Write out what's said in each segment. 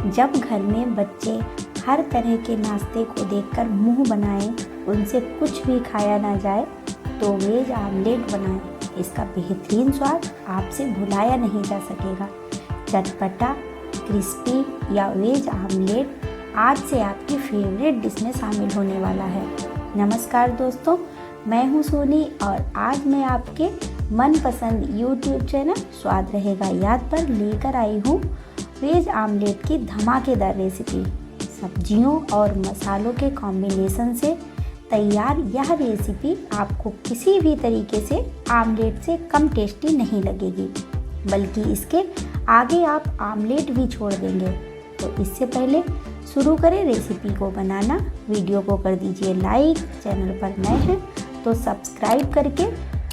जब घर में बच्चे हर तरह के नाश्ते को देखकर मुंह बनाएं, उनसे कुछ भी खाया ना जाए तो वेज आमलेट बनाएं। इसका बेहतरीन स्वाद आपसे भुलाया नहीं जा सकेगा। चटपटा, क्रिस्पी या वेज आमलेट आज से आपकी फेवरेट डिश में शामिल होने वाला है। नमस्कार दोस्तों, मैं हूं सोनी और आज मैं आपके मनपसंद YouTube चैनल स्वाद रहेगा याद पर लेकर आई हूं वेज आमलेट की धमाकेदार रेसिपी। सब्जियों और मसालों के कॉम्बिनेशन से तैयार यह रेसिपी आपको किसी भी तरीके से आमलेट से कम टेस्टी नहीं लगेगी, बल्कि इसके आगे आप आमलेट भी छोड़ देंगे। तो इससे पहले शुरू करें रेसिपी को बनाना। वीडियो को कर दीजिए लाइक, चैनल पर नए हैं तो सब्सक्राइब करके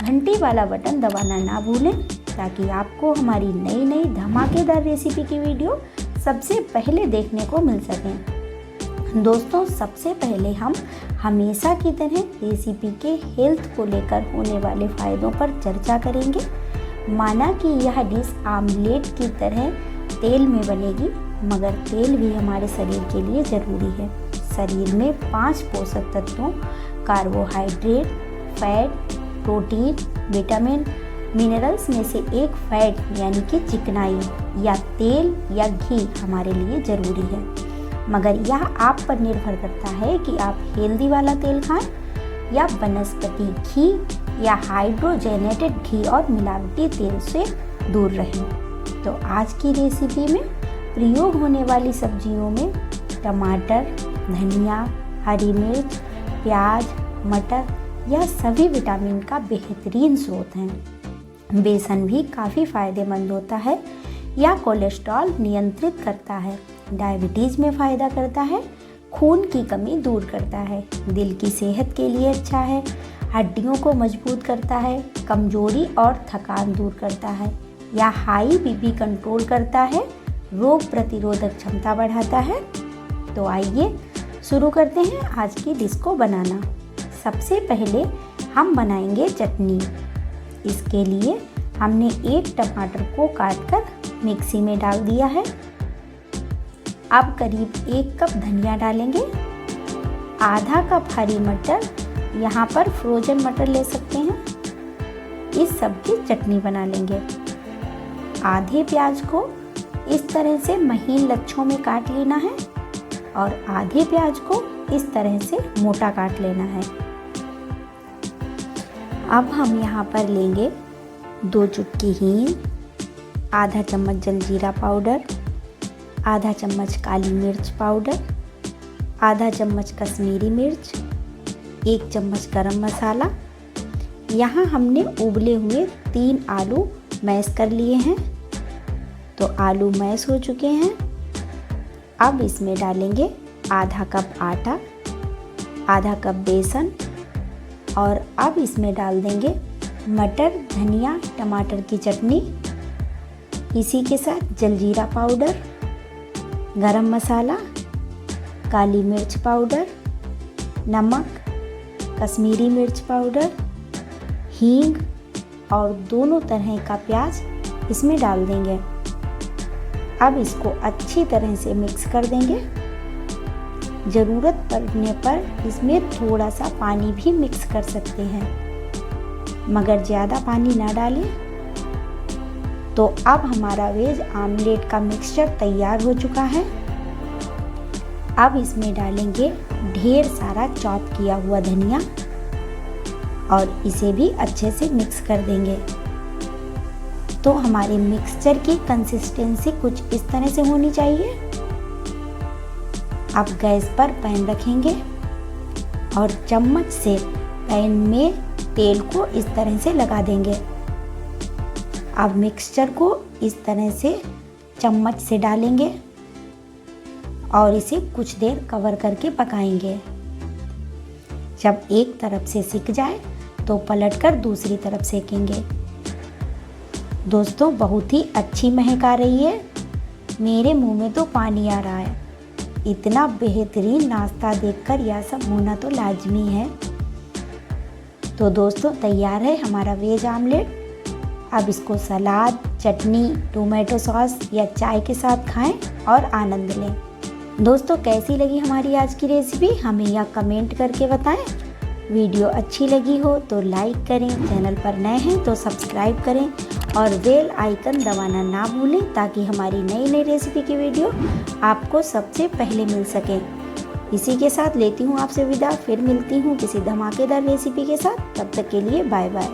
घंटी वाला बटन दबाना ना भूलें, ताकि आपको हमारी नई नई धमाकेदार रेसिपी की वीडियो सबसे पहले देखने को मिल सकें। दोस्तों, सबसे पहले हम हमेशा की तरह रेसिपी के हेल्थ को लेकर होने वाले फ़ायदों पर चर्चा करेंगे। माना कि यह डिश आमलेट की तरह तेल में बनेगी, मगर तेल भी हमारे शरीर के लिए ज़रूरी है। शरीर में 5 पोषक तत्वों carbohydrate, fat, protein, vitamin, minerals में से एक फैट यानी कि चिकनाई या तेल या घी हमारे लिए ज़रूरी है। मगर यह आप पर निर्भर करता है कि आप हेल्दी वाला तेल खाएं या वनस्पति घी या हाइड्रोजनेटेड घी और मिलावटी तेल से दूर रहें। तो आज की रेसिपी में प्रयोग होने वाली सब्जियों में टमाटर, धनिया, हरी मिर्च, प्याज, मटर यह सभी विटामिन का बेहतरीन स्रोत हैं। बेसन भी काफ़ी फायदेमंद होता है। यह कोलेस्ट्रॉल नियंत्रित करता है, डायबिटीज़ में फ़ायदा करता है, खून की कमी दूर करता है, दिल की सेहत के लिए अच्छा है, हड्डियों को मजबूत करता है, कमजोरी और थकान दूर करता है, या हाई बीपी कंट्रोल करता है, रोग प्रतिरोधक क्षमता बढ़ाता है। तो आइए शुरू करते हैं आज की डिश को बनाना। सबसे पहले हम बनाएंगे चटनी। इसके लिए हमने एक टमाटर को काटकर मिक्सी में डाल दिया है। अब करीब 1 कप धनिया डालेंगे, आधा कप हरी मटर, यहाँ पर फ्रोजन मटर ले सकते हैं। इस सब की चटनी बना लेंगे। आधे प्याज को इस तरह से महीन लच्छों में काट लेना है और आधे प्याज को इस तरह से मोटा काट लेना है। अब हम यहाँ पर लेंगे 2 चुटकी हींग, आधा चम्मच जलजीरा पाउडर, आधा चम्मच काली मिर्च पाउडर, आधा चम्मच कश्मीरी मिर्च, 1 चम्मच गरम मसाला। यहाँ हमने उबले हुए 3 आलू मैश कर लिए हैं। तो आलू मैश हो चुके हैं। अब इसमें डालेंगे आधा कप आटा, आधा कप बेसन और अब इसमें डाल देंगे मटर, धनिया, टमाटर की चटनी। इसी के साथ जलजीरा पाउडर, गरम मसाला, काली मिर्च पाउडर, नमक, कश्मीरी मिर्च पाउडर, हींग और दोनों तरह का प्याज इसमें डाल देंगे। अब इसको अच्छी तरह से मिक्स कर देंगे। ज़रूरत पड़ने पर इसमें थोड़ा सा पानी भी मिक्स कर सकते हैं, मगर ज़्यादा पानी ना डालें। तो अब हमारा वेज आमलेट का मिक्सचर तैयार हो चुका है। अब इसमें डालेंगे ढेर सारा चॉप किया हुआ धनिया और इसे भी अच्छे से मिक्स कर देंगे। तो हमारे मिक्सचर की कंसिस्टेंसी कुछ इस तरह से होनी चाहिए। अब गैस पर पैन रखेंगे और चम्मच से पैन में तेल को इस तरह से लगा देंगे। अब मिक्सचर को इस तरह से चम्मच से डालेंगे और इसे कुछ देर कवर करके पकाएंगे। जब एक तरफ से सिक जाए तो पलटकर दूसरी तरफ सेकेंगे। दोस्तों, बहुत ही अच्छी महक आ रही है। मेरे मुंह में तो पानी आ रहा है। इतना बेहतरीन नाश्ता देखकर यह सब होना तो लाजमी है। तो दोस्तों, तैयार है हमारा वेज आमलेट। अब इसको सलाद, चटनी, टोमेटो सॉस या चाय के साथ खाएं और आनंद लें। दोस्तों, कैसी लगी हमारी आज की रेसिपी हमें या कमेंट करके बताएं। वीडियो अच्छी लगी हो तो लाइक करें, चैनल पर नए हैं तो सब्सक्राइब करें और बेल आइकन दबाना ना भूलें ताकि हमारी नई नई रेसिपी की वीडियो आपको सबसे पहले मिल सके। इसी के साथ लेती हूँ आपसे विदा, फिर मिलती हूँ किसी धमाकेदार रेसिपी के साथ। तब तक के लिए बाय बाय।